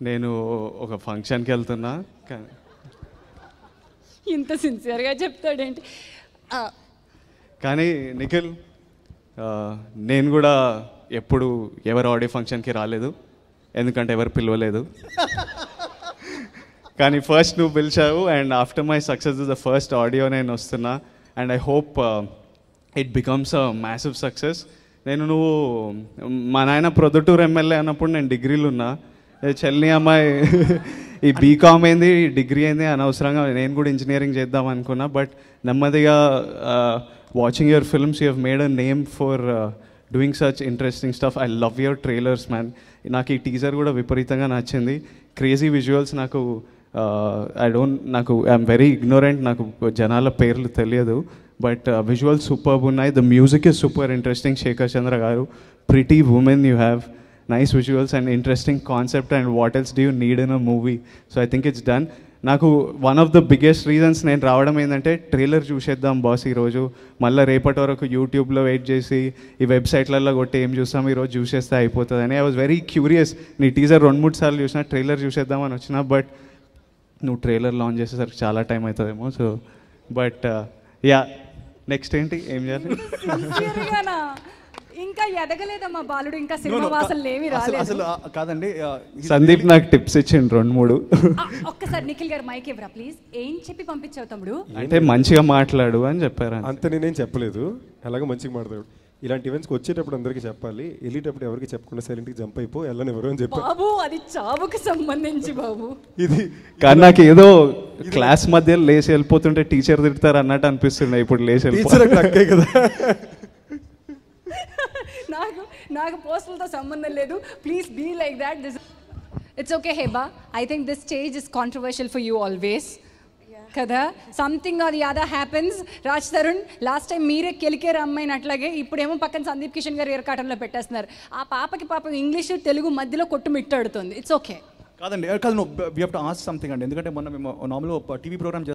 నేను ఒక ఫంక్షన్కి వెళ్తున్నా. ఇంత సిన్సియర్గా చెప్తాడేంటి? కానీ నిఖిల్, నేను కూడా ఎప్పుడు ఎవరు ఆడియో ఫంక్షన్కి రాలేదు, ఎందుకంటే ఎవరు పిలవలేదు. కానీ ఫస్ట్ నువ్వు పిలిచావు, and after my success the first audio నేను వస్తున్నా. And I hope it becomes a massive success. నువ్వు మా నాయన ప్రొద్దుటూరు ఎమ్మెల్యే అన్నప్పుడు నేను డిగ్రీలు ఉన్నా. చెల్లి అమ్మాయి ఈ బీకామ్ ఏంది, డిగ్రీ ఏంది, అనవసరంగా నేను కూడా ఇంజనీరింగ్ చేద్దాం అనుకున్నా. బట్ నెమ్మదిగా watching your films you have made a name for doing such interesting stuff. I love your trailers man. నాకు ఈ టీజర్ కూడా విపరీతంగా నచ్చింది. Crazy visuals. నాకు ఐఎమ్ వెరీ ఇగ్నోరెంట్, నాకు జనాల పేర్లు తెలియదు, బట్ విజువల్స్ సూపర్బ్ ఉన్నాయి. The music is super interesting. Shekhar Chandra garu, pretty woman you have, nice visuals and interesting concept, and what else do you need in a movie? So I think it's done. నాకు one of the biggest reasons నేను రావడం ఏంటంటే, trailer చూసేద్దాం boss ఈరోజు, మళ్ళీ రేపటి వరకు యూట్యూబ్లో వెయిట్ చేసి ఈ వెబ్సైట్లలో కొట్టి ఏం చూస్తాం, ఈరోజు చూసేస్తే అయిపోతుంది అని. I was very curious. నీ టీజర్ 2-3 సార్లు చూసినా, ట్రైలర్ చూసేద్దామని వచ్చినా, బట్ నువ్వు ట్రైలర్ లాంచ్ చేసేసరికి చాలా టైం అవుతుందేమో. సో బట్ యా, నెక్స్ట్ ఏంటి, ఏం చేయాలి? ఇంకా ఎదగలేదమ్మా బాలుడు, ఇంకా సినిమా వాసనలు ఏమి రాలేదు. అసలు కాదండి, సందీప్ నాకు టిప్స్ ఇచ్చిండు 2-3. ఒక్కసారి నిఖిల్ గారు మైక్ ఇవ్వరా ప్లీజ్. ఏం చెప్పి పంపించావు తమ్ముడు? అంటే మంచిగా మాట్లాడు అని చెప్పారు. అంత నేనేం చెప్పలేదు, అలాగే మంచిగా మాట్లాడు. ఇలాంటి ఈవెంట్స్కి వచ్చేటప్పుడు అందరికీ చెప్పాలి, వెళ్ళేటప్పుడు ఎవరికి చెప్పకుండా సైలెంట్కి జంప్ అయిపో, వెళ్ళని ఎవరు అని చెప్పారు. బాబు అది చావుకు సంబంధించి బాబు. ఇది కానీ నాకు ఏదో క్లాస్ మధ్య లేచి వెళ్ళిపోతుంటే టీచర్ తిడతారు అన్నట్టు అనిపిస్తుండే. ఇప్పుడు లేచి వెళ్ళిపోతే కదా. నాకు పోస్టులతో సంబంధం లేదు. Please be like that. It's okay Heba. I think this stage is controversial for you always కదా. Something or the other happens. Raj Tarun, last time మీరే కెలికేరు అమ్మాయిని, అట్లాగే ఇప్పుడేమో పక్కన సందీప్ కిషన్ గారు ఏర్కాటంలో పెట్టేస్తున్నారు. ఆ పాపకి పాపం ఇంగ్లీష్ తెలుగు మధ్యలో కొట్టుమిట్టాడుతుంది. It's okay. కాదండి, కాదు, we have to ask something అండి. ఎందుకంటే మొన్న మేము నార్మల్గా టీవీ ప్రోగ్రామ్